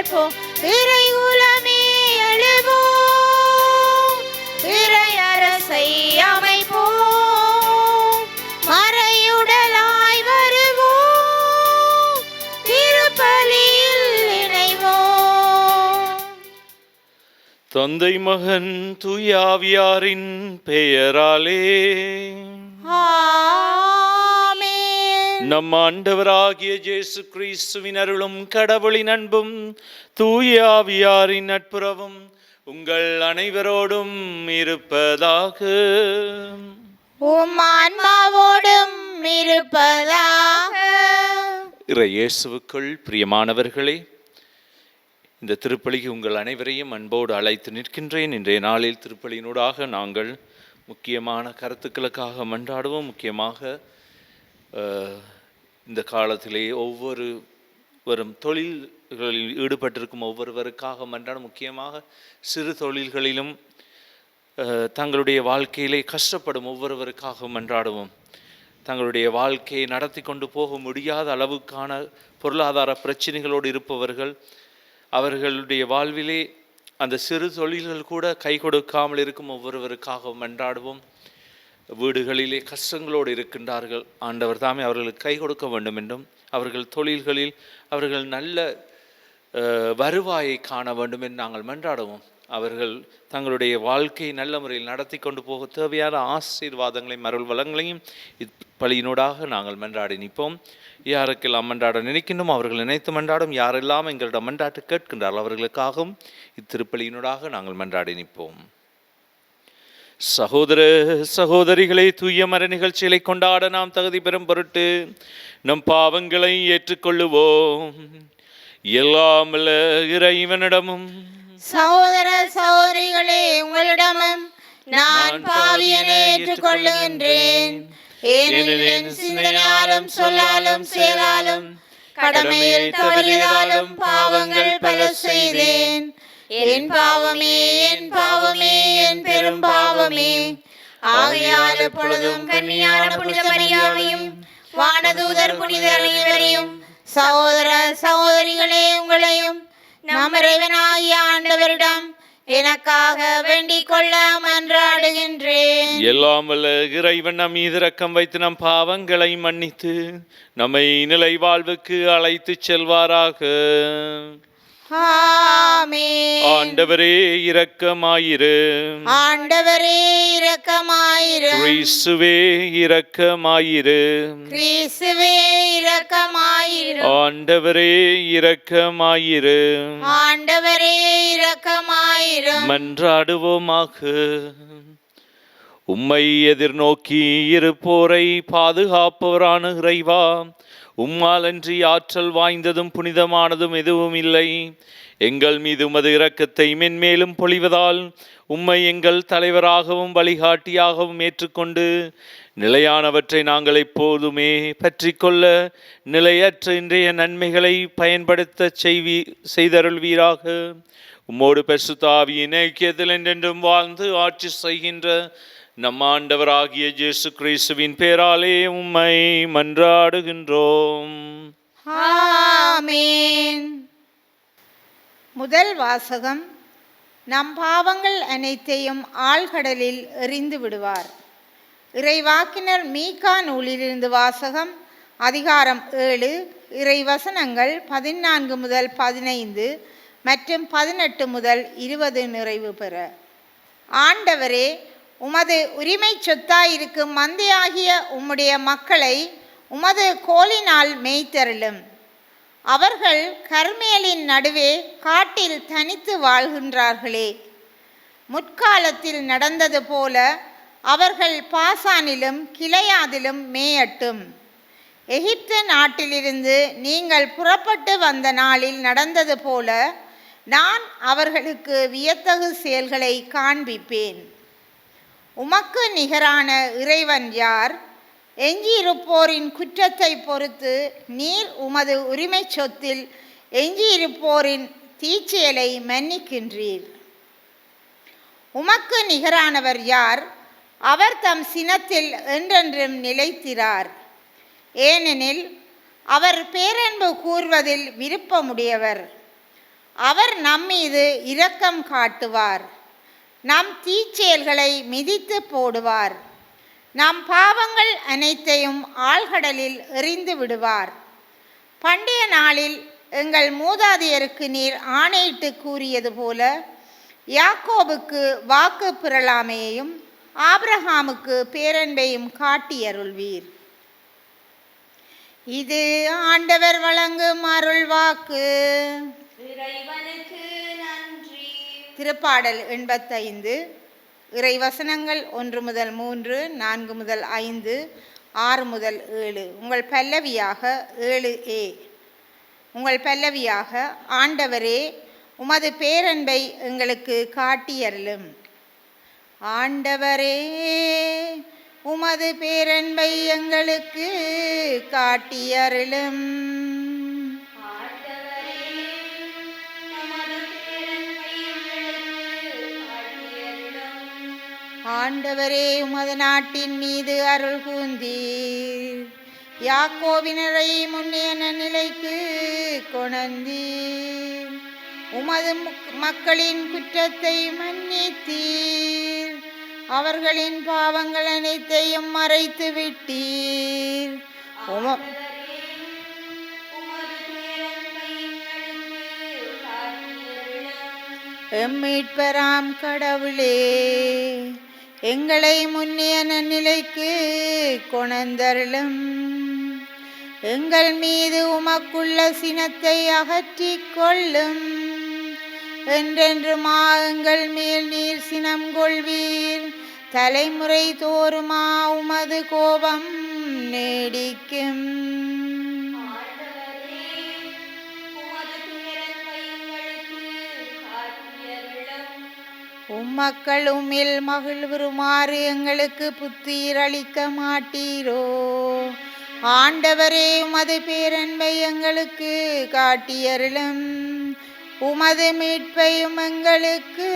எழுப்போம், இறை குலமே எழுவோம், இறை அரசை அமைப்போம், மறையுடலாய் வருவோம், திருப்பலியில் இணைவோம். தந்தை மகன் தூய ஆவியாரின் பெயராலே நம் ஆண்டவராகிய இயேசு கிறிஸ்துவின் அருளும் கடவுளின் அன்பும் தூய ஆவியாரின் நட்புறவும் உங்கள் அனைவரோடும் இருப்பதாக. உம் ஆன்மாவோடும் இருப்பதாக. இறை இயேசுவுக்குள் பிரியமானவர்களே, இந்த திருப்பலிக்கு உங்கள் அனைவரையும் அன்போடு அழைத்து நிற்கின்றேன். இன்றைய நாளில் திருப்பலியினூடாக நாங்கள் முக்கியமான கருத்துக்களுக்காக மன்றாடுவோம். முக்கியமாக இந்த காலத்திலே ஒவ்வொருவரும் தொழில்களில் ஈடுபட்டிருக்கும் ஒவ்வொருவருக்காக மன்றாடும். முக்கியமாக சிறு தொழில்களிலும் தங்களுடைய வாழ்க்கையிலே கஷ்டப்படும் ஒவ்வொருவருக்காக மன்றாடுவோம். தங்களுடைய வாழ்க்கையை நடத்தி கொண்டு போக முடியாத அளவுக்கான பொருளாதார பிரச்சனைகளோடு இருப்பவர்கள், அவர்களுடைய வாழ்விலே அந்த சிறு தொழில்கள் கூட கை கொடுக்காமல் இருக்கும் ஒவ்வொருவருக்காக மன்றாடுவோம். வீடுகளிலே கஷ்டங்களோடு இருக்கின்றார்கள், ஆண்டவர் தாமே அவர்களுக்கு கை கொடுக்க வேண்டும் என்றும், அவர்கள் தொழில்களில் அவர்கள் நல்ல வருவாயை காண வேண்டும் என்று நாங்கள் மன்றாடுவோம். அவர்கள் தங்களுடைய வாழ்க்கையை நல்ல முறையில் நடத்தி கொண்டு போக தேவையான ஆசீர்வாதங்களையும் அருள் வளங்களையும் இப்பலியினூடாக நாங்கள் மன்றாடி நிற்போம். யாருக்கெல்லாம் மன்றாட நினைக்கின்றோம் அவர்கள் நினைத்து மன்றாடும், யாரெல்லாம் எங்களிடம் மன்றாட்டு கேட்கின்றார்கள் அவர்களுக்காகவும் இத்திருப்பலியினூடாக நாங்கள் மன்றாடி நிற்போம். சகோதர சகோதரிகளை, தூய மர நிகழ்ச்சிகளை கொண்டாட நாம் தகுதி பெறும் பொருட்டு நம் பாவங்களை ஏற்றுக்கொள்ளுவோம். எல்லாம் இறைவனிடமும் சகோதர சகோதரிகளே உங்களிடமும் நான் பாவியனை ஏற்றுக்கொள்ளுகின்றேன். ஏனெனில் சிந்தனையாலும் சொல்லாலும் செயலாலும் கடமையில் தவறியதாலும் பாவங்கள் பல செய்தேன். என் பாவமே, என் பாவமே, என் பெரும் பாவமே. ஆகையால் எப்பொழுதும் கன்னியான புனித மரியாவையும் வானதூதர் புனிதர் அனைவரையும் சகோதர சகோதரிகளே உங்களையும் நம் இறைவனாகிய ஆண்டவரிடம் எனக்காக வேண்டிக் கொள்ள மன்றாடுகின்றேன். எல்லாம் வல்ல இறைவன் நம் மீது இரக்கம் வைத்து நம் பாவங்களை மன்னித்து நம்மை நிலை வாழ்வுக்கு அழைத்து செல்வாராக. ஆமென். ஆண்டவரே இரக்கமாயிரு. ஆண்டவரே இரக்கமாயிரு. கிறிஸ்துவே இரக்கமாயிரு. கிறிஸ்துவே இரக்கமாயிரு. ஆண்டவரே இரக்கமாயிரு. ஆண்டவரே இரக்கமாயிரு. மன்றாடுவோமாக. உம்மை எதிர்நோக்கி இருப்போரை பாதுகாப்பவரான இறைவா, உம்மாலன்றி ஆற்றல் வாய்ந்ததும் புனிதமானதும் எதுவும் இல்லை. எங்கள் மீது உமது இரக்கத்தை மென்மேலும் பொழிவதால் உம்மை எங்கள் தலைவராகவும் வழிகாட்டியாகவும் ஏற்றுக்கொண்டு நிலையானவற்றை நாங்கள் எப்போதுமே பற்றி கொள்ள நிலையற்ற இன்றைய நன்மைகளை பயன்படுத்த செய்தருள்வீராக. உம்மோடு பரிசுத்த ஆவியின் ஐக்கியத்தில் என்றென்றும் வாழ்ந்து ஆட்சி செய்கின்ற நம் ஆண்டவராகிய இயேசு கிறிஸ்துவின் பேராலே உம்மை மன்றாடுகின்றோம். ஆமென். முதல் வாசகம். நம் பாவங்கள் அனைத்தையும் ஆழ்கடலில் எறிந்து விடுவார். இறைவாக்கினர் மீகா நூலிலிருந்து வாசகம். அதிகாரம் 7, இறைவசனங்கள் 14 முதல் 15 மற்றும் 18 முதல் 20 நிறைவு பெற. ஆண்டவரே, உமது உரிமை சொத்தாயிருக்கும் மந்தையாகிய உம்முடைய மக்களை உமது கோலினால் மேய்த்தருளும். அவர்கள் கர்மேலின் நடுவே காட்டில் தனித்து வாழ்கின்றார்களே. முற்காலத்தில் நடந்தது போல அவர்கள் பாசானிலும் கிளையாதிலும் மேயட்டும். எகிப்து நாட்டிலிருந்து நீங்கள் புறப்பட்டு வந்த நாளில் நடந்தது போல நான் அவர்களுக்கு வியத்தகு செயல்களை காண்பிப்பேன். உமக்கு நிகரான இறைவன் யார்? எஞ்சியிருப்போரின் குற்றத்தை பொறுத்து நீர் உமது உரிமை சொத்தில் எஞ்சியிருப்போரின் தீச்செயலை மன்னிக்கின்றீர். உமக்கு நிகரானவர் யார்? அவர் தம் சினத்தில் என்றென்றும் நிலைத்திரார். ஏனெனில் அவர் பேரன்பு கூர்வதில் விருப்பமுடையவர். அவர் நம்மீது இரக்கம் காட்டுவார். நம் தீச்செயல்களை மிதித்து போடுவார். நம் பாவங்கள் அனைத்தையும் ஆழ்கடலில் எறிந்து விடுவார். பண்டைய நாளில் எங்கள் மூதாதையருக்கு நீர் ஆணையிட்டு கூறியது போல யாக்கோபுக்கு வாக்கு பிறழாமையையும் ஆபிரகாமுக்கு பேரன்பையும் காட்டியருள்வீர். இது ஆண்டவர் வழங்கும் அருள் வாக்கு. இறைவனுக்கு நன்றி. திருப்பாடல் 85 இறைவசனங்கள் 1 முதல் 3, 4 முதல் 5, 6 முதல் 7. உங்கள் பல்லவியாக 7a. உங்கள் பல்லவியாக ஆண்டவரே உமது பேரன்பை எங்களுக்கு காட்டியருளும். ஆண்டவரே உமது பேரன்பை எங்களுக்கு காட்டியருளும். ஆண்டவரே உமது நாட்டின் மீது அருள் கூர்ந்தீர். யாக்கோபினரை முன்னைய நிலைக்கு கொணர்ந்தீர். உமது மக்களின் குற்றத்தை மன்னித்தீர். அவர்களின் பாவங்கள் அனைத்தையும் மறைத்து விட்டீர். எம்மீட்பராம் கடவுளே எங்களை முன்னிய நன்னிலைக்கு கொணர்ந்தருளும். எங்கள் மீது உமக்குள்ள சினத்தை அகற்றிக் கொள்ளும். என்றென்றுமா எங்கள் மேல் நீர் சினம் கொள்வீர். தலைமுறை தோறுமா உமது கோபம் நீடிக்கும். உம்மக்கள் உம்மில் மகிழ்வுறுமாறு எங்களுக்கு புத்துயிர் அளிக்க மாட்டீரோ. ஆண்டவரே உமது பேரன்பை எங்களுக்கு காட்டியருளும். உமது மீட்பையும் எங்களுக்கு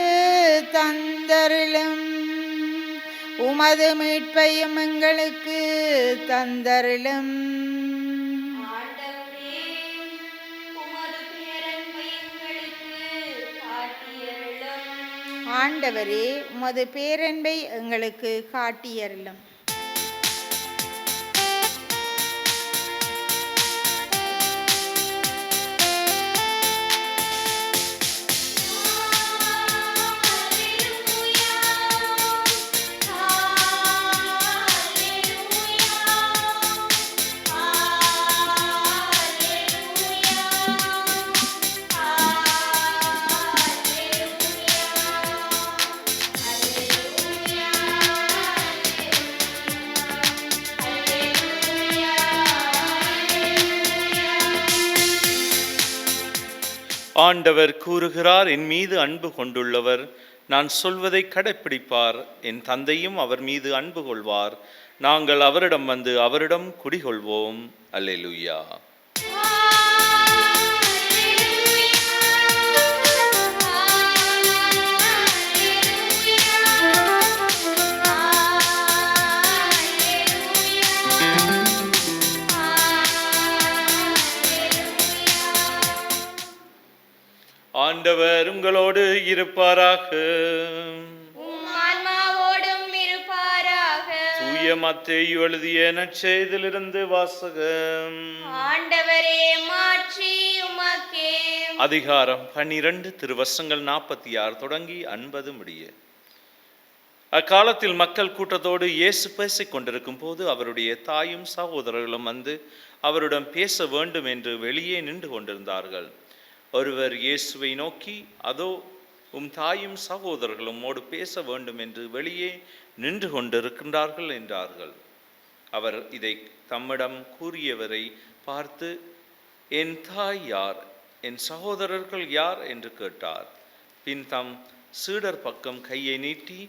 தந்தருளும். உமது மீட்பையும் எங்களுக்கு தந்தருளும். ஆண்டவரே உமது பேரன்பை எங்களுக்கு காட்டியருளும். ஆண்டவர் கூறுகிறார், என் மீது அன்பு கொண்டுள்ளவர் நான் சொல்வதை கடைப்பிடிப்பார். என் தந்தையும் அவர் மீது அன்பு கொள்வார். நாங்கள் அவரிடம் வந்து அவரிடம் குடிகொள்வோம். அல்லேலூயா. ஆண்டவர் உங்களோடு இருப்பாராக. ஆன்மாவோடும் இருப்பாராக. தூய மத்தேயு எழுதிய நற்செய்தியிலிருந்து வாசகம். ஆண்டவரே மாட்சி உமக்கே. அதிகாரம் 12 திருவசனங்கள் 46 தொடங்கி 50 முடிய. அக்காலத்தில் மக்கள் கூட்டத்தோடு இயேசு பேசிக் கொண்டிருக்கும் போது அவருடைய தாயும் சகோதரர்களும் வந்து அவரிடம் பேச வேண்டும் என்று வெளியே நின்று கொண்டிருந்தார்கள். ஒருவர் இயேசுவை நோக்கி, அதோ உம் தாயும் சகோதரர்களும் மோடு பேச வேண்டும் என்று வெளியே நின்று கொண்டிருக்கின்றார்கள் என்றார்கள். அவர் இதை தம்மிடம் கூறியவரை பார்த்து, என் தாய் யார், என் சகோதரர்கள் யார் என்று கேட்டார். பின் தம் சீடர் பக்கம் கையை நீட்டி,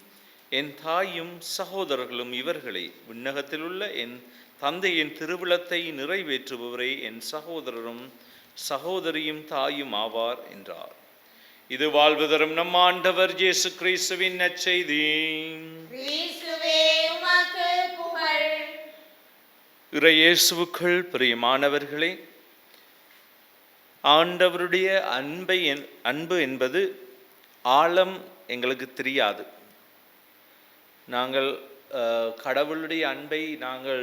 என் தாயும் சகோதரர்களும் இவர்களே, விண்ணகத்தில் உள்ள என் தந்தையின் திருவிழத்தை நிறைவேற்றுபவரே என் சகோதரரும் சகோதரியும் தாயும் ஆவார் என்றார். இது வாழ்வு தரும் நம் ஆண்டவர் இயேசு கிறிஸ்துவின் நற்செய்தி. இறை இயேசுவுக்குள் பிரியமானவர்களே, ஆண்டவருடைய அன்பு என்பது ஆழம் எங்களுக்கு தெரியாது. நாங்கள் கடவுளுடைய அன்பை நாங்கள்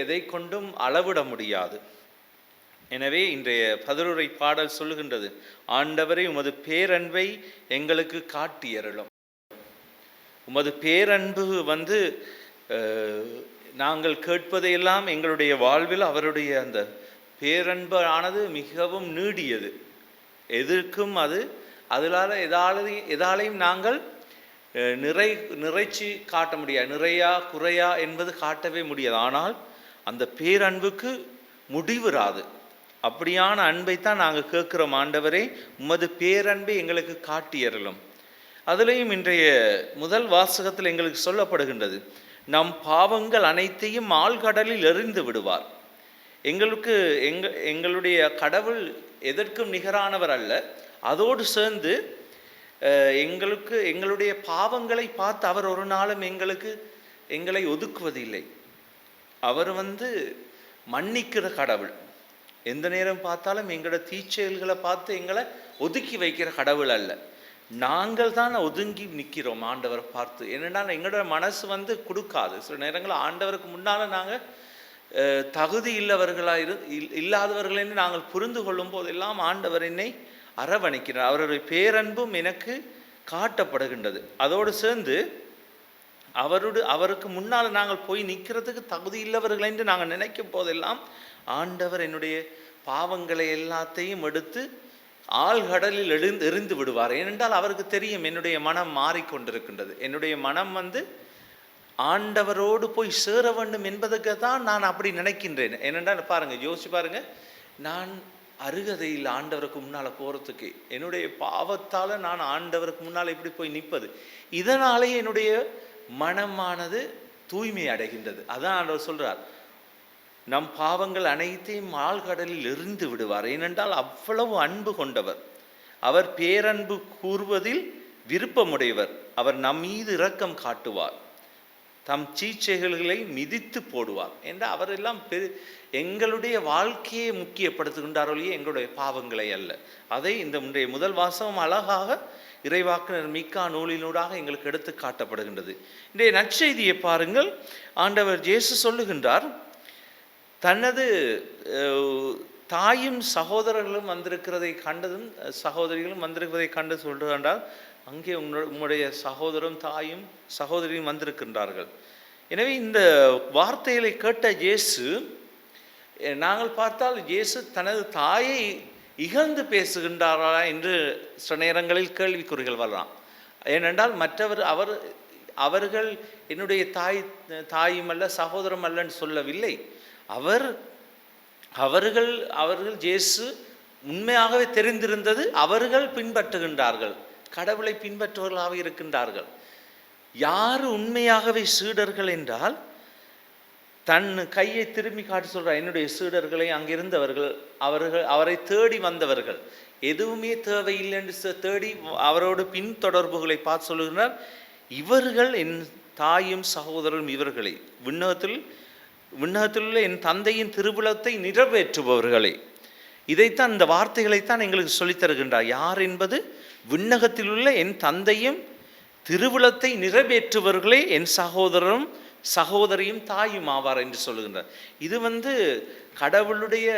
எதை கொண்டும் அளவிட முடியாது. எனவே இன்றைய பதிலுரை பாடல் சொல்லுகின்றது, ஆண்டவரே உமது பேரன்பை எங்களுக்கு காட்டியருளும். உமது பேரன்பு நாங்கள் கேட்பதையெல்லாம் எங்களுடைய வாழ்வில் அவருடைய அந்த பேரன்பு ஆனது மிகவும் நீடியது. எதற்கும் அதனால எதாலையும் நாங்கள் நிறைச்சி காட்ட முடியாது, நிறையா குறையா என்பது காட்டவே முடியாது. ஆனால் அந்த பேரன்புக்கு முடிவுறாது. அப்படியான அன்பைத்தான் நாங்கள் கேட்கிறோம். ஆண்டவரே உமது பேரன்பை எங்களுக்கு காட்டியறலும். அதுலேயும் இன்றைய முதல் வாசகத்தில் எங்களுக்கு சொல்லப்படுகின்றது, நம் பாவங்கள் அனைத்தையும் ஆழ்கடலில் எறிந்து விடுவார். எங்களுடைய கடவுள் எதற்கும் நிகரானவர் அல்ல. அதோடு சேர்ந்து எங்களுடைய பாவங்களை பார்த்து அவர் ஒரு நாளும் எங்களை ஒதுக்குவதில்லை. அவர் மன்னிக்கிற கடவுள். எந்த நேரம் பார்த்தாலும் எங்களோட தீச்செயல்களை பார்த்து எங்களை ஒதுக்கி வைக்கிற கடவுள் அல்ல. நாங்கள் தான் ஒதுங்கி நிற்கிறோம் ஆண்டவரை பார்த்து. ஏனென்றால் எங்களோட மனசு கொடுக்காது. சில நேரங்கள் ஆண்டவருக்கு முன்னால் நாங்கள் தகுதி இல்லாதவர்கள் என்று நாங்கள் புரிந்து கொள்ளும் போதெல்லாம் ஆண்டவர் என்னை அரவணைக்கிறார். அவருடைய பேரன்பும் எனக்கு காட்டப்படுகின்றது. அதோடு சேர்ந்து அவருக்கு முன்னால் நாங்கள் போய் நிற்கிறதுக்கு தகுதி இல்லவர்கள் என்று நாங்கள் நினைக்கும் போதெல்லாம் ஆண்டவர் என்னுடைய பாவங்களை எல்லாத்தையும் எடுத்து ஆழ்கடலில் எறிந்து விடுவார். ஏனென்றால் அவருக்கு தெரியும் என்னுடைய மனம் மாறிக்கொண்டிருக்கின்றது. என்னுடைய மனம் ஆண்டவரோடு போய் சேர வேண்டும் என்பதுக்கு தான் நான் அப்படி நினைக்கின்றேன். ஏனென்றால் யோசிச்சு பாருங்க, நான் அருகதையில் ஆண்டவருக்கு முன்னால் போகிறதுக்கு என்னுடைய பாவத்தால் நான் ஆண்டவருக்கு முன்னால் இப்படி போய் நிற்பது, இதனாலே என்னுடைய மனமானது தூய்மை அடைகின்றது. அதான் ஆண்டவர் சொல்றார், நம் பாவங்கள் அனைத்தையும் ஆழ்கடலில் எறிந்து விடுவார். ஏனென்றால் அவ்வளவு அன்பு கொண்டவர். அவர் பேரன்பு கூறுவதில் விருப்பமுடையவர். அவர் நம் மீது இரக்கம் காட்டுவார், தம் சீச்சைகளை மிதித்து போடுவார் என்று அவரெல்லாம் எங்களுடைய வாழ்க்கையை முக்கியப்படுத்துகின்றார்களே, எங்களுடைய பாவங்களை அல்ல. அதை இந்த முந்தைய முதல் வாசகம் அழகாக இறைவாக்கினர் மீகா நூலினூடாக எங்களுக்கு எடுத்து காட்டப்படுகின்றது. இன்றைய நற்செய்தியை பாருங்கள். ஆண்டவர் இயேசு சொல்லுகின்றார், தனது தாயும் சகோதரர்களும் வந்திருக்கிறதை கண்டதும் சகோதரிகளும் வந்திருக்கிறதை கண்டு சொல்லுகின்றார், அங்கே உம்முடைய சகோதரும் தாயும் சகோதரியும் வந்திருக்கின்றார்கள். எனவே இந்த வார்த்தைகளை கேட்ட இயேசு, நாங்கள் பார்த்தால் இயேசு தனது தாயை இகழ்ந்து பேசுகின்றாரா என்று சில நேரங்களில் கேள்விக்குறிகள் வரலாம். ஏனென்றால் அவர்கள் என்னுடைய தாயும் அல்ல சகோதரம் அல்லன்னு சொல்லவில்லை. அவர்கள் இயேசு உண்மையாகவே தெரிந்திருந்தது, அவர்கள் பின்பற்றுகின்றார்கள், கடவுளை பின்பற்றுவர்களாக இருக்கின்றார்கள். யார் உண்மையாகவே சீடர்கள் என்றால், தன் கையை திரும்பி காட்டி சொல்றார், என்னுடைய சீடர்களை அங்கிருந்தவர்கள், அவரை தேடி வந்தவர்கள், எதுவுமே தேவையில்லை என்று தேடி அவரோடு பின்தொடர்புகளை பார்த்து சொல்லுகிறார், இவர்கள் என் தாயும் சகோதரரும் இவர்களை, விண்ணகத்தில் உள்ள என் தந்தையின் திருவுளத்தை நிறைவேற்றுபவர்களே. இதைத்தான், இந்த வார்த்தைகளைத்தான் எங்களுக்கு சொல்லித் தருகின்றார். யார் என்பது, விண்ணகத்தில் உள்ள என் தந்தையும் திருவுளத்தை நிறைவேற்றுபவர்களே என் சகோதரரும் சகோதரியும் தாயும் ஆவார் என்று சொல்லுகின்றார். இது கடவுளுடைய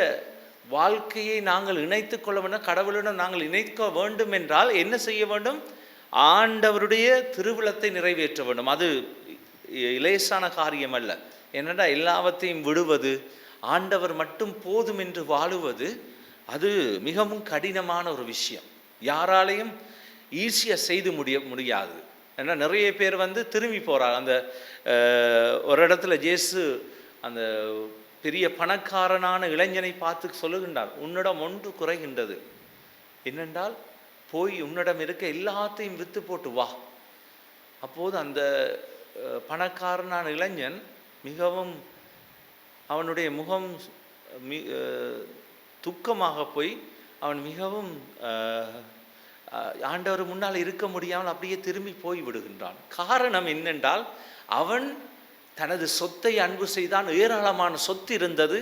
வாழ்க்கையை நாங்கள் இணைத்து கொள்ள வேண்டும். கடவுளுடன் நாங்கள் இணைக்க வேண்டும் என்றால் என்ன செய்ய வேண்டும்? ஆண்டவருடைய திருவுளத்தை நிறைவேற்ற வேண்டும். அது இலேசான காரியம் அல்ல. என்னடா எல்லாவற்றையும் விடுவது, ஆண்டவர் மட்டும் போதும் என்று வாழுவது, அது மிகவும் கடினமான ஒரு விஷயம். யாராலையும் ஈஸியாக செய்து முடியாது. ஏன்னா நிறைய பேர் திரும்பி போகிறாங்க. அந்த ஒரு இடத்துல இயேசு அந்த பெரிய பணக்காரனான இளைஞனை பார்த்து சொல்லுகின்றார், உன்னிடம் ஒன்று குறைகின்றது, என்னென்றால் போய் உன்னிடம் இருக்க எல்லாத்தையும் விற்று போட்டு வா. அப்போது அந்த பணக்காரனான இளைஞன் மிகவும், அவனுடைய முகம் துக்கமாக போய் அவன் மிகவும் ஆண்டவர் முன்னால் இருக்க முடியாமல் அப்படியே திரும்பி போய் விடுகின்றான். காரணம் என்னென்றால், அவன் தனது சொத்தை அன்பு செய்தான். ஏராளமான சொத்து இருந்தது.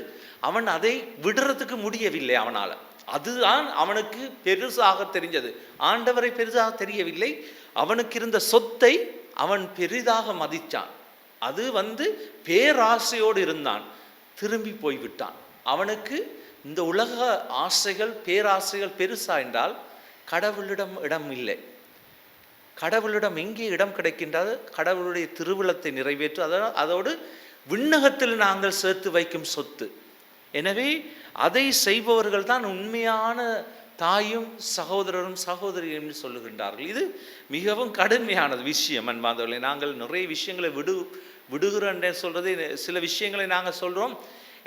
அவன் அதை விடுறதுக்கு முடியவில்லை அவனால். அதுதான் அவனுக்கு பெருசாக தெரிஞ்சது. ஆண்டவரை பெரிதாக தெரியவில்லை. அவனுக்கு இருந்த சொத்தை அவன் பெரிதாக மதித்தான். அது பேராசையோடு இருந்தான். திரும்பி போய்விட்டான். அவனுக்கு இந்த உலக ஆசைகள், பேராசைகள் பெருசா என்றால் கடவுளிடம் இடம் இல்லை. கடவுளிடம் எங்கே இடம் கிடைக்கின்றது? கடவுளுடைய திருவுளத்தை நிறைவேற்று, அதோடு விண்ணகத்தில் நாங்கள் சேர்த்து வைக்கும் சொத்து. எனவே அதை செய்பவர்கள் தான் உண்மையான தாயும் சகோதரரும் சகோதரியும் என்று சொல்லுகின்றார்கள். இது மிகவும் கடுமையானது விஷயம் அன்பார்ந்தவர்களே. நாங்கள் நிறைய விஷயங்களை விடுகிறோம் சொல்றது. சில விஷயங்களை நாங்கள் சொல்கிறோம்,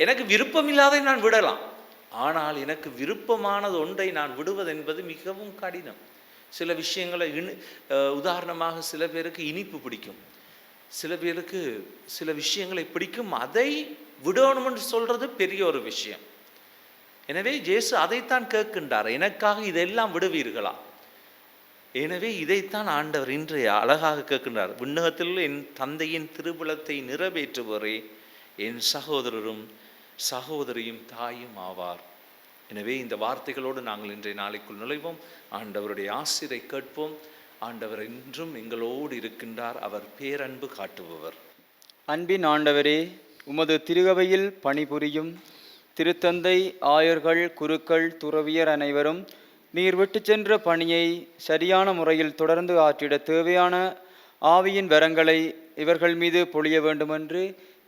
எனக்கு விருப்பமில்லாதை நான் விடலாம். ஆனால் எனக்கு விருப்பமானது ஒன்றை நான் விடுவது என்பது மிகவும் கடினம். சில விஷயங்களை உதாரணமாக சில பேருக்கு இனிப்பு பிடிக்கும், சில பேருக்கு சில விஷயங்களை பிடிக்கும். அதை விடணும்னு சொல்றது பெரிய ஒரு விஷயம். எனவே இயேசு அதைத்தான் கேட்கின்றார், எனக்காக இதெல்லாம் விடுவீர்களா? எனவே இதைத்தான் ஆண்டவர் இன்றைய அழகாக கேட்கின்றார். விண்ணகத்தில் என் தந்தையின் திருவுளத்தை நிறைவேற்றுவரே என் சகோதரரும் சகோதரியும் தாயும் ஆவார். எனவே இந்த வார்த்தைகளோடு நாங்கள் இன்றைய நாளைக்குள் நுழைவோம். ஆண்டவருடைய ஆசிரை கேட்போம். ஆண்டவர் இன்றும் எங்களோடு இருக்கின்றார். அவர் பேரன்பு காட்டுபவர். அன்பின் ஆண்டவரே, உமது திருகவையில் பணிபுரியும் திருத்தந்தை, ஆயர்கள், குருக்கள், துறவியர் அனைவரும் நீர் விட்டு சென்ற பணியை சரியான முறையில் தொடர்ந்து ஆற்றிட தேவையான ஆவியின் வரங்களை இவர்கள் மீது பொழிய வேண்டுமென்று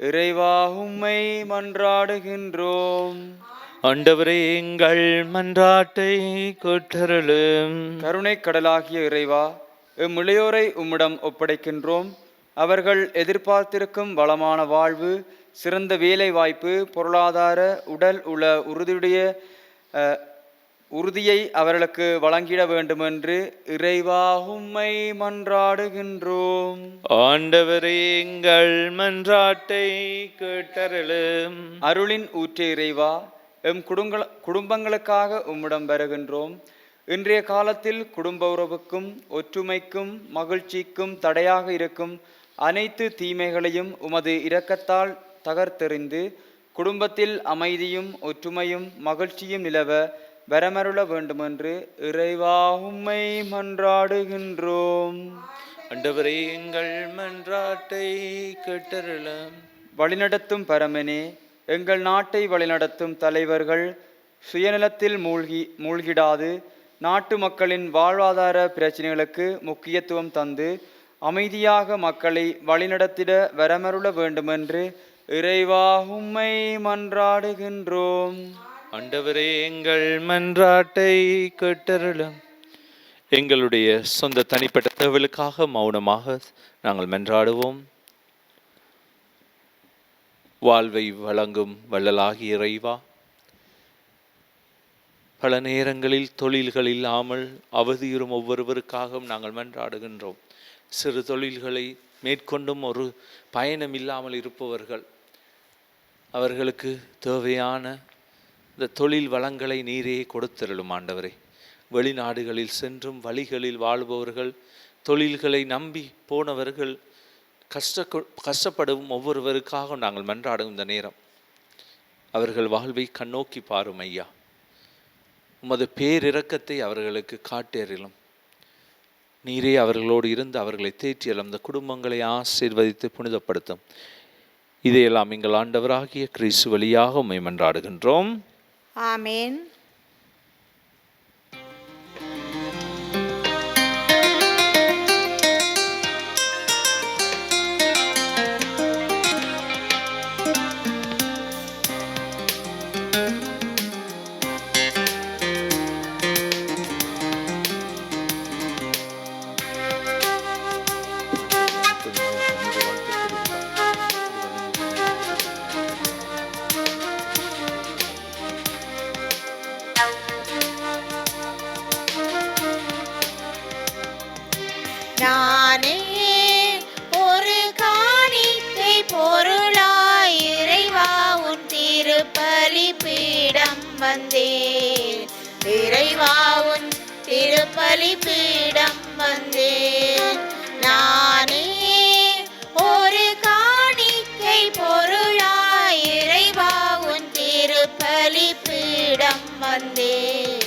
இறைவா உம்மை மன்றாடுகின்றோம். ஆண்டவரே, எங்கள் மன்றாட்டை கேட்டருளும். கருணை கடலாகிய இறைவா, இளையோரை உம்மிடம் ஒப்படைக்கின்றோம். அவர்கள் எதிர்பார்த்திருக்கும் வளமான வாழ்வு, சிறந்த வேலை வாய்ப்பு, பொருளாதார உடல் உள உறுதியை அவர்களுக்கு வழங்கிட வேண்டுமென்று இறைவா உம்மை மன்றாடுகின்றோம். ஆண்டவரே, எங்கள் மன்றாட்டை கேட்டருளும். அருளின் ஊற்று இறைவா, எம் குடும்பங்களுக்காக உம்மிடம் வருகின்றோம். இன்றைய காலத்தில் குடும்ப உறவுக்கும் ஒற்றுமைக்கும் மகிழ்ச்சிக்கும் தடையாக இருக்கும் அனைத்து தீமைகளையும் உமது இரக்கத்தால் தகர்த்தெறிந்து குடும்பத்தில் அமைதியும் ஒற்றுமையும் மகிழ்ச்சியும் நிலவ வரமருள வேண்டுமென்று இறைவா உம்மை மன்றாடுகின்றோம். ஆண்டவரே, எங்கள் மன்றாட்டை கேட்டருளும். வழிநடத்தும் பரமனே, எங்கள் நாட்டை வழிநடத்தும் தலைவர்கள் சுயநலத்தில் மூழ்கிடாது நாட்டு மக்களின் வாழ்வாதார பிரச்சனைகளுக்கு முக்கியத்துவம் தந்து அமைதியாக மக்களை வழிநடத்திட வரமருள வேண்டுமென்று இறைவா உம்மை மன்றாடுகின்றோம். ஆண்டவரே, எங்கள் மன்றாட்டை கேட்டருளும். எங்களுடைய சொந்த தனிப்பட்ட தேவைகளுக்காக மௌனமாக நாங்கள் மன்றாடுவோம். வாழ்வை வழங்கும் வள்ளலாகிய இறைவா, பல நேரங்களில் தொழில்கள் இல்லாமல் அவதியுறும் ஒவ்வொருவருக்காகவும் நாங்கள் மன்றாடுகின்றோம். சிறு தொழில்களை மேற்கொண்டும் ஒரு பயணம் இல்லாமல் இருப்பவர்கள், அவர்களுக்கு தேவையான இந்த தொழில் வளங்களை நீரே கொடுத்தருளும். ஆண்டவரே, வெளிநாடுகளில் சென்றும் வழிகளில் வாழ்பவர்கள், தொழில்களை நம்பி போனவர்கள், கஷ்டப்படும் ஒவ்வொருவருக்காக நாங்கள் மன்றாடும் இந்த நேரம் அவர்கள் வாழ்வை கண்ணோக்கி பாரும் ஐயா. உமது பேரிரக்கத்தை அவர்களுக்கு காட்டேறிலும். நீரே அவர்களோடு இருந்து அவர்களை தேற்றியலும். அந்த குடும்பங்களை ஆசீர்வதித்து புனிதப்படுத்தும். இதையெல்லாம் எங்கள் ஆண்டவராகிய கிறிஸ்து வழியாக உம்மை மன்றாடுகின்றோம். ஆமேன். நானே ஒரு காணிக்கை பொருளாய் இறைவா உன் திருப்பலி பீடம் வந்தேன். இறைவா உன் திருப்பலி பீடம் வந்தேன். நானே ஒரு காணிக்கை திருப்பலி பீடம் வந்தேன்.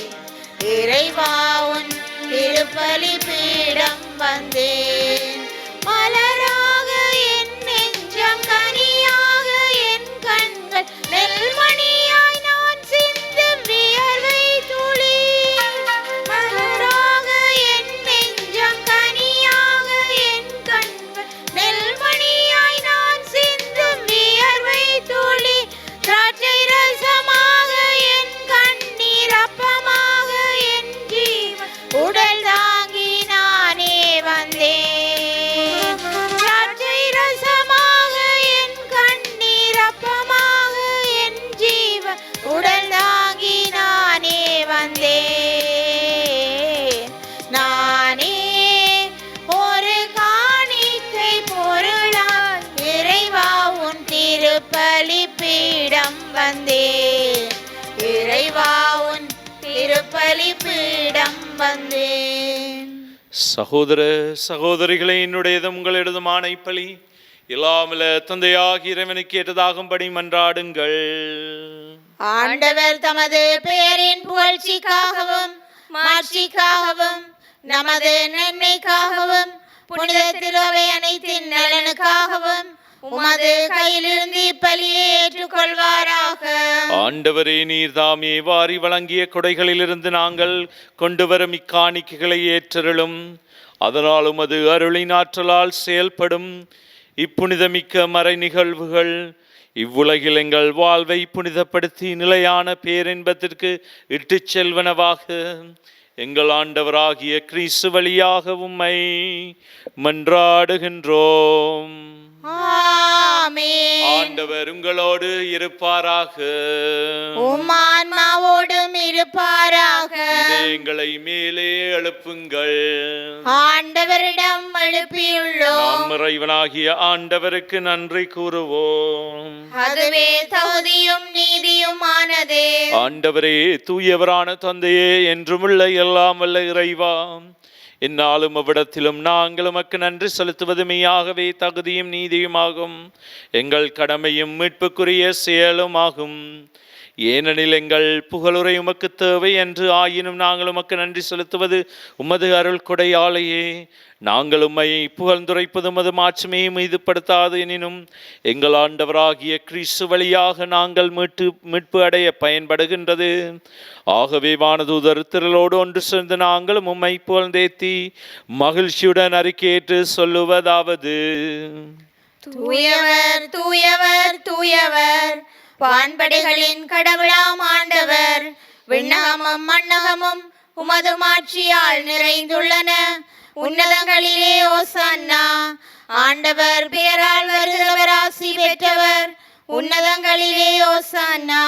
இறைவா உன் திருப்பலி பீடம் வந்தேன். மலராக என் நெஞ்சம், கனியாக என் கண்கள், நெல்மணியாய் நான் சிந்தும் வியர்வை துளி. மலராக என் நெஞ்சம், கனியாக என் கண்கள், நெல்மணியாய் நான் சிந்தும் வியர்வை துளி. திராட்சை ரசமாக என் கண்ணீர், அப்பமாக என் ஜீவன், உடல் தாங்கி நானே வந்தேன். திராட்சை ரசமாக என் கண்ணீர், அப்பமாக என் ஜீவன், உடல் தாங்கி நானே வந்தேன். நானே ஒரு காணிக்கை பொருளாய் இறைவா உன் திருப்பலி பீடம் வந்தேன். இறைவா உன் திருப்பலி பீடம் வந்தேன். சகோதர சகோதரிகளே, என்னுடையதும் உங்களிடதுமான இப்பலி எல்லாமல தந்தையாகி இறைவனுக்கு ஏற்றதாகும்படி மன்றாடுங்கள். ஆண்டவர் தமது பெயரின் புகழ்ச்சிக்காகவும் மாட்சிக்காகவும் நமது நன்மைக்காகவும் புனித திருவை அனைத்தின் நலனுக்காகவும் உமது கையிலிருந்து இப்பலியை ஏற்றுக்கொள்வாராக. ஆண்டவரே, நீர் தாமே வாரி வழங்கிய கொடைகளிலிருந்து நாங்கள் கொண்டு வரும் இக்காணிக்கைகளை ஏற்றருளும். அதனால் உமது அருளின் ஆற்றலால் செயல்படும் இப்புனிதமிக்க மறை நிகழ்வுகள் இவ்வுலகில் எங்கள் வாழ்வை புனிதப்படுத்தி நிலையான பேரின்பத்திற்கு இட்டுச் செல்வனவாக எங்கள் ஆண்டவராகிய கிறிஸ்து வழியாக உம்மை மன்றாடுகின்றோம். ஆமென். ஆண்டவர் உங்களோடு இருப்பாராக. உம் ஆன்மாவோடும் இருப்பாராக. எங்களை மேலே எழுப்புங்கள். ஆண்டவரிடம் எழுப்பியுள்ளோம். நம் இறைவனாகிய ஆண்டவருக்கு நன்றி கூறுவோம். அதுவே தகுதியும் நீதியுமானதே. ஆண்டவரே, தூயவரான தந்தையே, என்றுமுள்ள எல்லாம் வல்ல இறைவா, இந்நாளும் அவ்விடத்திலும் நாங்கள் உமக்கு நன்றி செலுத்துவது மெய்யாகவே தகுதியும் நீதியுமாகும், எங்கள் கடமையும் மீட்புக்குரிய செயலுமாகும். ஏனெனில் எங்கள் புகழுரை உமக்கு தேவை என்று ஆயினும் நாங்கள் உமக்கு நன்றி செலுத்துவது உமது அருள் கொடையாலேயே. நாங்கள் உம்மை புகழ்ந்துரைப்பது உமது மாட்சிமையை மீதுபடுத்தாது எனினும் எங்கள் ஆண்டவராகிய கிறிஸ்து வழியாக நாங்கள் மீட்பு அடைய பயன்படுகின்றது. ஆகவே வானதூதர் திரளோடு ஒன்று சேர்ந்து நாங்களும் உம்மை புகழ்ந்தேத்தி மகிழ்ச்சியுடன் அறிக்கையேற்று சொல்லுவதாவது: தூயவர் தூயவர் தூயவர், வான்படைகளின் கடவுளாம் ஆண்டவர். விண்ணகமும் மண்ணகமும் உமது மாட்சியால் நிறைந்துள்ளன. உன்னதங்களிலே ஓசன்னா. ஆண்டவர் பெயரால் வருகிறவர் ஆசி பெற்றவர். உன்னதங்களிலே ஓசன்னா.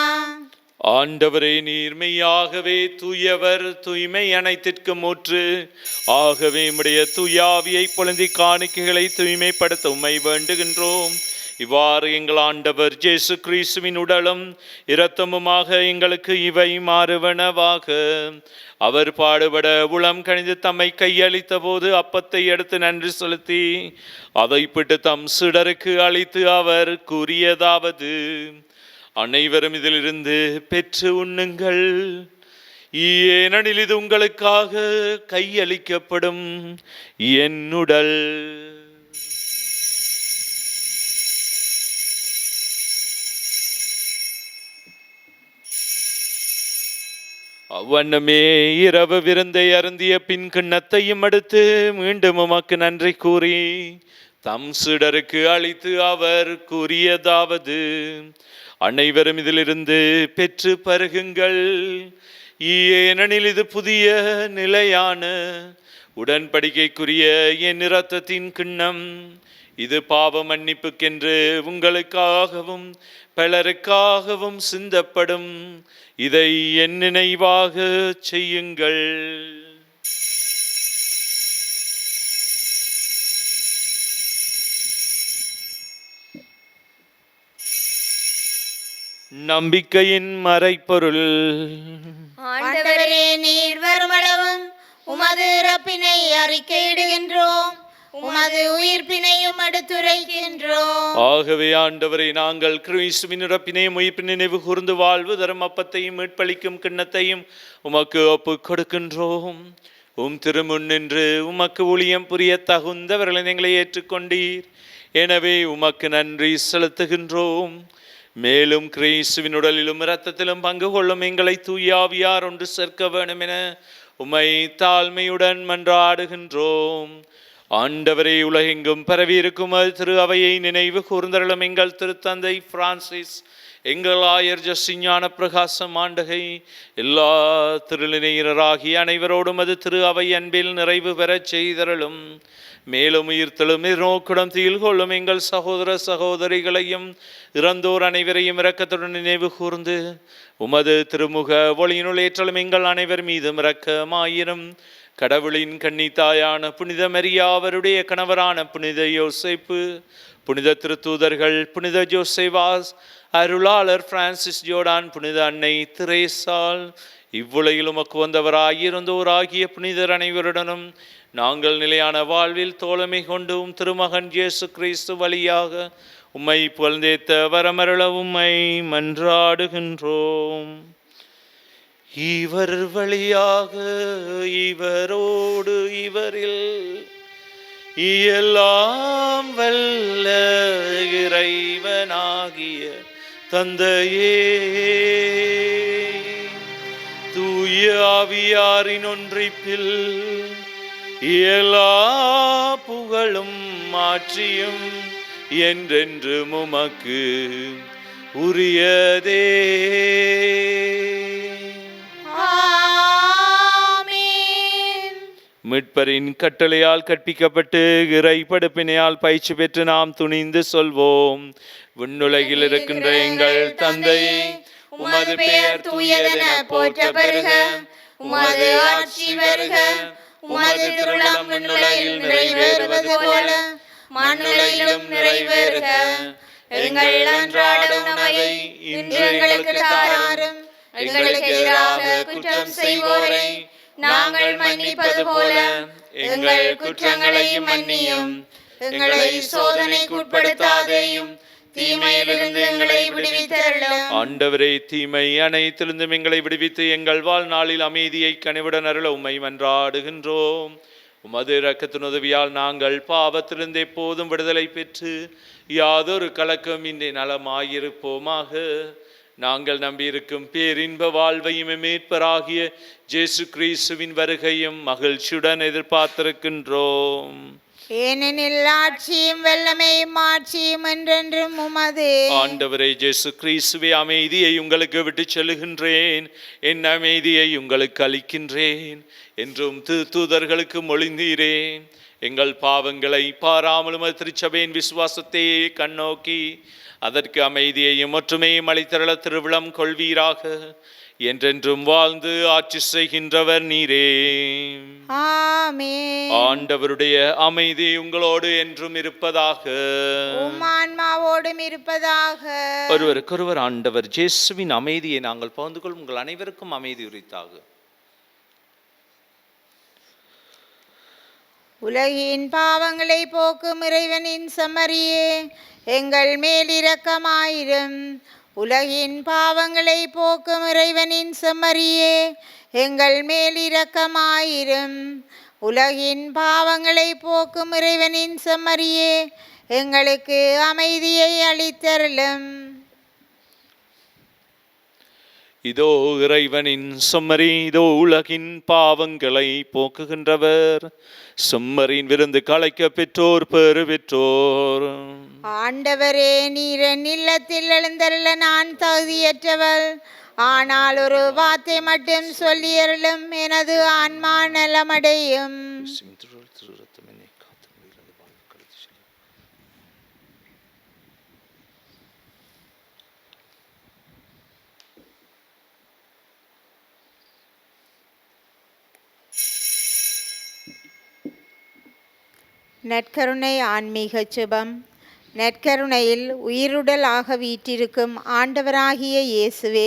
ஆண்டவரே, நீர் மெய்யாகவே தூயவர், தூய்மை அனைத்திற்கும் ஊற்று. ஆகவே உம்முடைய தூயாவியை பொழுந்தி காணிக்கைகளை தூய்மைப்படுத்த உம்மை வேண்டுகின்றோம். இவ்வாறு எங்கள் ஆண்டவர் இயேசு கிறிஸ்துவின் உடலும் இரத்தமுமாக எங்களுக்கு இவை மாறுவனவாக. அவர் பாடுபட உளம் கணிந்து தம்மை கையளித்த போது அப்பத்தை எடுத்து நன்றி செலுத்தி அதை பிட்டு தம் சீடருக்கு அளித்து அவர் கூறியதாவது: அனைவரும் இதிலிருந்து பெற்று உண்ணுங்கள். ஏனெனில் இது உங்களுக்காக கையளிக்கப்படும் என் உடல். அவ்வண்ணமே இரவு விருந்தை அருந்திய பின் கிண்ணத்தையும் எடுத்து மீண்டும் உமக்கு நன்றி கூறி தம் சீடருக்கு அளித்து அவர் கூறியதாவது: அனைவரும் இதிலிருந்து பெற்று பருகுங்கள். ஏனெனில் இது புதிய நிலையான உடன்படிக்கைக்குரிய என் இரத்தத்தின் கிண்ணம். இது பாவ மன்னிப்புக்கென்று உங்களுக்காகவும் பலருக்காகவும் சிந்தப்படும். இதை என் நினைவாக செய்யுங்கள். நம்பிக்கையின் மறைப்பொருள். ஆண்டவரே, நீர் வருமளவும் உமது இறப்பினை அறிக்கையிடுகின்றோம். உமது உயிர்ப்பினையும் எடுத்துரைக்கின்றோம். ஆகவே ஆண்டவரை, நாங்கள் கிறிஸ்துவின் இறப்பினையும் உயிர்ப்பினை நினைவு கூர்ந்து வாழ்வு தரும் அப்பத்தையும் மீட்பளிக்கும் கிண்ணத்தையும் உமக்கு ஒப்புக் கொடுக்கின்றோம். திருமுன் நின்று உமக்கு ஊழியம் புரிய தகுந்தவர்களை எங்களை ஏற்றுக்கொண்டீர். எனவே உமக்கு நன்றி செலுத்துகின்றோம். மேலும் கிறிஸ்துவின் உடலிலும் இரத்தத்திலும் பங்கு கொள்ளும் எங்களை தூயாவியார் ஒன்று சேர்க்க வேண்டும் என உம்மை தாழ்மையுடன் மன்றாடுகின்றோம். ஆண்டவரே, உலகெங்கும் பரவி இருக்கும் திரு அவையை நினைவு கூர்ந்தருளும் எங்கள் திருத்தந்தை பிரான்சிஸ், எங்கள் ஆயர் ஜசிஞான பிரகாசம் ஆண்டகை, எல்லா திருநிலையினராகிய அனைவரோடும் அது திரு அவை அன்பில் நிறைவு பெறச் செய்தருளும். மேலும் உயிர்த்தெழும் நோக்குடன் தீல் கொள்ளும் எங்கள் சகோதர சகோதரிகளையும் இறந்தோர் அனைவரையும் இரக்கத்துடன் நினைவு கூர்ந்து உமது திருமுக ஒளியினுள் ஏற்றலும் எங்கள் அனைவர் மீதும் இரக்கமாயிரும். கடவுளின் கன்னித்தாயான புனித மரியா, அவருடைய கணவரான புனித யோசேப்பு, புனித திருத்தூதர்கள், புனித ஜோசேவாஸ், அருளாளர் பிரான்சிஸ் ஜோர்டான், புனித அன்னை திரேசால், இவ்வுலகில் உமக்கு வந்தவராயிருந்தோராகிய புனிதர் அனைவருடனும் நாங்கள் நிலையான வாழ்வில் தோழமை கொண்டும் திருமகன் இயேசு கிறிஸ்து வழியாக உம்மை புகழ்ந்தேத்த வரமருள உம்மை மன்றாடுகின்றோம். இவர் வழியாக, இவரோடு, இவரில் எல்லாம் வல்ல இறைவனாகிய தந்தையே, தூய ஆவியாரின் ஒன்றிப்பில் எல்லா புகழும் மாற்றியும் என்றென்றும் உமக்கு உரியதே. ஆமென். மீட்பரின் கட்டளையால் கற்பிக்கப்பட்டு இறை படுப்பினையால் பயிற்சி பெற்று நாம் துணிந்து சொல்வோம். விண்ணுலகில் இருக்கின்ற எங்கள் தந்தையே, உமது பெயர் தூயதென போற்ற பெறுக. உமது ஆட்சி வருக. உமது திருவுளம் விண்ணுலகில் நிறைவேறுவது போல மண்ணுலகிலும் நிறைவேறுக. எங்கள் அன்றாட உணவை இன்று எங்களுக்கு தாரும். எங்களுக்கு எதிராக குற்றம் செய்வோரை நாங்கள் மன்னிப்பது போல எங்கள் குற்றங்களையும் மன்னியும். எங்களை சோதனைக்கு உட்படுத்தாதேயும், தீமையிலிருந்து எங்களை விடுவித்தருளும். ஆண்டவரே, தீமை அனைத்திலிருந்தும் எங்களை விடுவித்து எங்கள் வாழ்நாளில் அமைதியை கனிவுடன் அருள உம்மை மன்றாடுகின்றோம். உமது இரக்கத்தின் உதவியால் நாங்கள் பாவத்திலிருந்து எப்போதும் விடுதலை பெற்று யாதொரு கலக்கம் இன்றி நலமாயிருப்போமாக. நாங்கள் நம்பியிருக்கும் பேரின்ப வாழ்வையும் மீட்பராகிய இயேசு கிறிஸ்துவின் வருகையும் மகிழ்ச்சியுடன் எதிர்பார்த்திருக்கின்றோம். ஏனெனில் ஆட்சியும் வல்லமையும் ஆட்சியும் என்றென்றும் உமது. ஆண்டவரே இயேசு கிறிஸ்துவே, அமைதியை உங்களுக்கு விட்டு செல்லுகின்றேன், என் அமைதியை உங்களுக்கு அளிக்கின்றேன் என்றும் தூதர்களுக்கு மொழிந்தீரேன். எங்கள் பாவங்களை பாராமலும் திருச்சபையின் விசுவாசத்தையே கண்ணோக்கி அதற்கு அமைதியையும் ஒற்றுமையும் அளித்தருள திருவிழம் கொள்வீராக. என்றென்றும் வாழ்ந்து ஆட்சி செய்கின்றவர் நீரே. ஆமென். ஆண்டவருடைய அமைதி உங்களோடு என்றும் இருப்பதாக. உம் ஆன்மாவோடும் இருப்பதாக. ஒருவருக்கொருவர் ஆண்டவர் இயேசுவின் அமைதியை நாங்கள் பகிர்ந்து கொள்ளும். உங்கள் அனைவருக்கும் அமைதி உரித்தாக. உலகின் பாவங்களை போக்கும் இறைவனின் செம்மறியே, எங்கள் மேல் இரக்கமாயிரும். உலகின் பாவங்களை போக்கும் இறைவனின் செம்மறியே, எங்கள் மேல் இரக்கமாயிரும். உலகின் பாவங்களை போக்கும் இறைவனின் செம்மறியே, எங்களுக்கு அமைதியை அளித்தருளும். இதோ இறைவனின் செம்மறி, இதோ உலகின் பாவங்களை போக்குகின்றவர். செம்மறியின் விருந்து களைக்க பெற்றோர் பெறு பெற்றோர். ஆண்டவரே, நீர் என் இல்லத்தில் எழுந்தருள நான் தகுதியற்றவள். ஆனால் ஒரு வார்த்தை மட்டும் சொல்லியருளும், எனது ஆன்மா நலமடையும். நற்கருணை ஆன்மீக ஜெபம். நற்கருணையில் உயிருடலாக வீற்றிருக்கும் ஆண்டவராகிய இயேசுவே,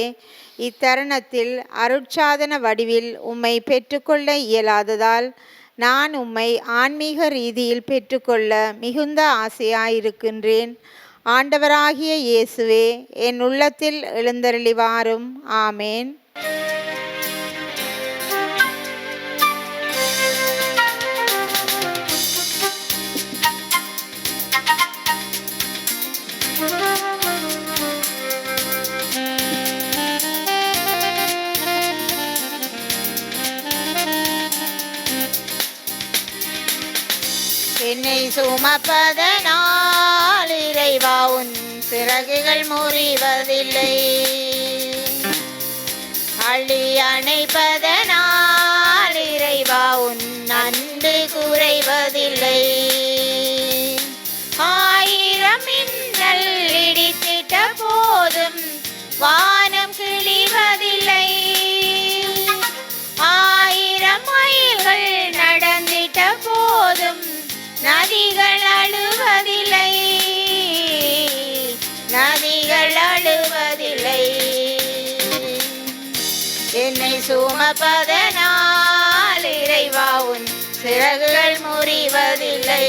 இத்தருணத்தில் அருட்சாதன வடிவில் உம்மை பெற்றுக்கொள்ள இயலாததால் நான் உம்மை ஆன்மீக ரீதியில் பெற்றுக்கொள்ள மிகுந்த ஆசையாயிருக்கின்றேன். ஆண்டவராகிய இயேசுவே, என் உள்ளத்தில் எழுந்தருளி வாரும். ஆமேன். என்னை சுமப்பதனால் இறைவா உன் சிறகுகள் முறிவதில்லை. அள்ளி அணைப்பதனால் இறைவா உன் அன்பு குறைவதில்லை. ஆயிரம் மின்னல் இடித்திட்ட போதும் வானம் கிழிவதில்லை. ஆயிரம் மைல்கள் நடந்திட்ட போதும் நதிகள் அழுவதில்லை. நதிகள் அழுவதில்லை. என்னை சுமப்பதனால் இறைவா உன் சிறகுகள் முறிவதில்லை.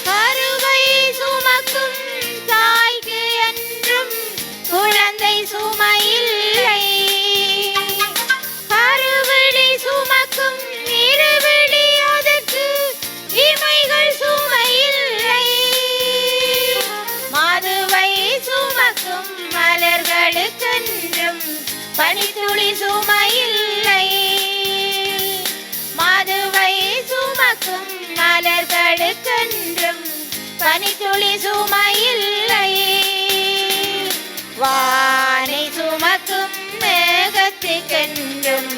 கருவை சுமக்கும் தாய்க்கு என்றும் குழந்தை சுமையில்லை. கருவிழி சுமக்கும் இருவிழி அதற்கு இமைகள் சுமையில்லை. மதுவை சுமக்கும் மலர்களுக்கென்றும் பனித்துளி சுமையில்லை. மதுவை சுமக்கும் மலர்களுக்கென்றும் பனித்துளி சுமையில்லை. வானை சுமக்கும் மேகத்துக்கென்றும்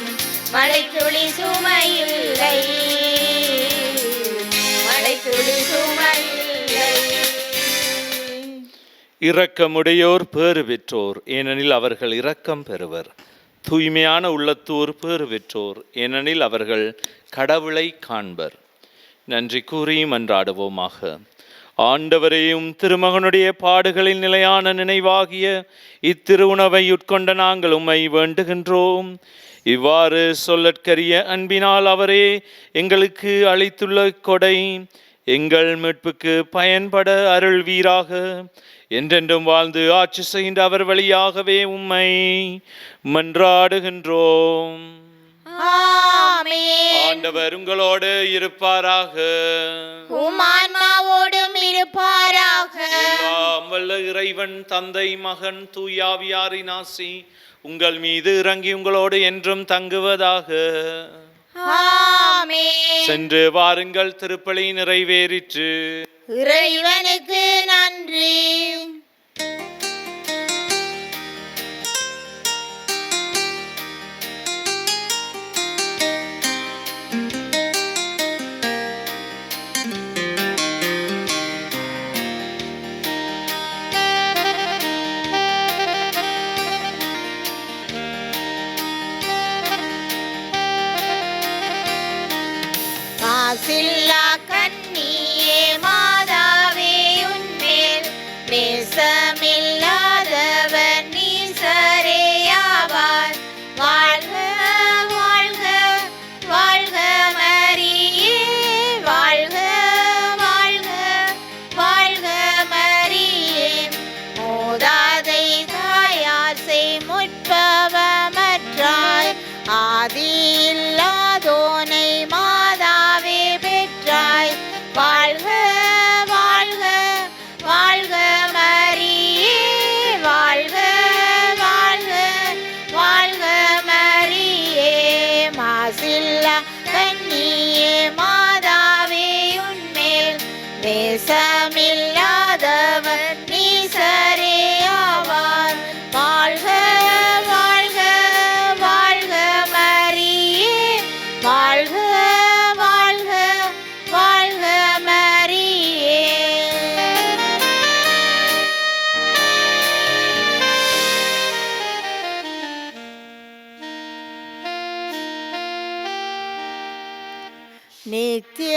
மழைத்துளி சுமையில்லை. மழைத்துளி சுமையில்லை. இரக்கமுடையோர் பேறு பெற்றோர், ஏனெனில் அவர்கள் இரக்கம் பெறுவர். தூய்மையான உள்ளத்தோர் பேறு பெற்றோர், ஏனெனில் அவர்கள் கடவுளை காண்பர். நன்றி கூறி மன்றாடுவோமாக. ஆண்டவரையும் திருமகனுடைய பாடுகளின் நிலையான நினைவாகிய இத்திருவுணவை உட்கொண்ட நாங்கள் உம்மை வேண்டுகின்றோம். இவ்வாறு சொல்லற்கரிய அன்பினால் அவரே எங்களுக்கு அளித்துள்ள கொடை எங்கள் மீட்புக்கு பயன்பட அருள்வீராக. என்றென்றும் வாழ்ந்து ஆட்சி செய்கின்ற அவர் வழியாகவே உம்மை மன்றாடுகின்றோம். ஆமென். ஆண்டவர் உங்களோடு இருப்பாராக. உம் ஆன்மாவோடும் இருப்பாராக. எல்லாம் வல்ல இறைவன் தந்தை மகன் தூயாவியாரின் ஆசி உங்கள் மீது இறங்கி உங்களோடு என்றும் தங்குவதாக. ஆமென். சென்று வாருங்கள், திருப்பலி நிறைவேறிற்று. இறைவனுக்கு நன்றி. மாசில்லா கன்னியே மாதாவே உன்மேல் நேசமில்லாதவர் நீசரேயாவார். வாழ்க வாழ்க வாழ்க மரியே, வாழ்க வாழ்க வாழ்க மரியே. மூதாதை தாயார் செய் முற்பவமற்றாய் ஆதியில்லாதோனை மாதாவே பெற்றாய். வாழ்க வாழ்க வாழ்க மரியே, வாழ்க வாழ்க வாழ்க மரியே. மாசில்லா கன்னியே மாதாவே உன்மேல் நேசமில்லாதவர் நீசரேயாவார். வாழ்க வாழ்க வாழ்க மரியே, வாழ்க வாழ்க வாழ்க மரியே. நித்திய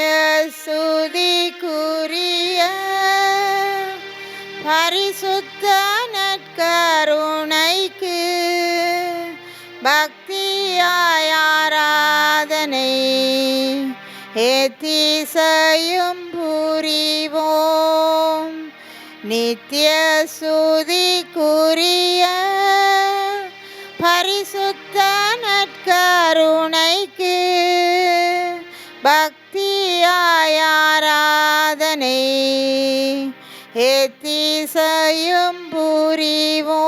சுதிக்குரிய பரிசுத்த நற்கருணைக்கு பக்தியாய் ஆராதனை ஏத்திசையும் புரிவோம். நித்திய சுதிக்குரிய பரிசுத்த நற்கருணைக்கு பக்தியாய் ஆராதனை ஏத்திசையும் புரிவோம்.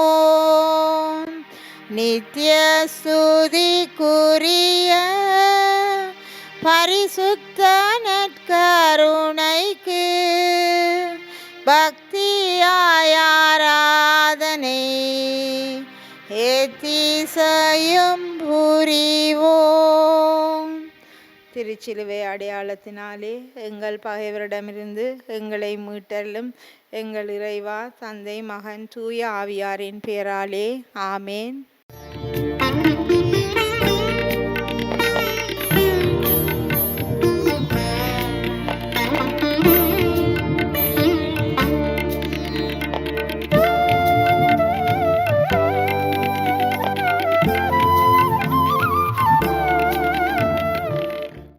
நித்திய ஸ்துதிக்குரிய பரிசுத்த நற்கருணைக்கு பக்தியாய் ஆராதனை ஏத்திசையும் புரிவோம். திருச்சிலுவை அடையாளத்தினாலே எங்கள் பகைவரிடமிருந்து எங்களை மீட்டலும் எங்கள் இறைவா, தந்தை, மகன், தூய ஆவியாரின் பெயராலே ஆமேன்.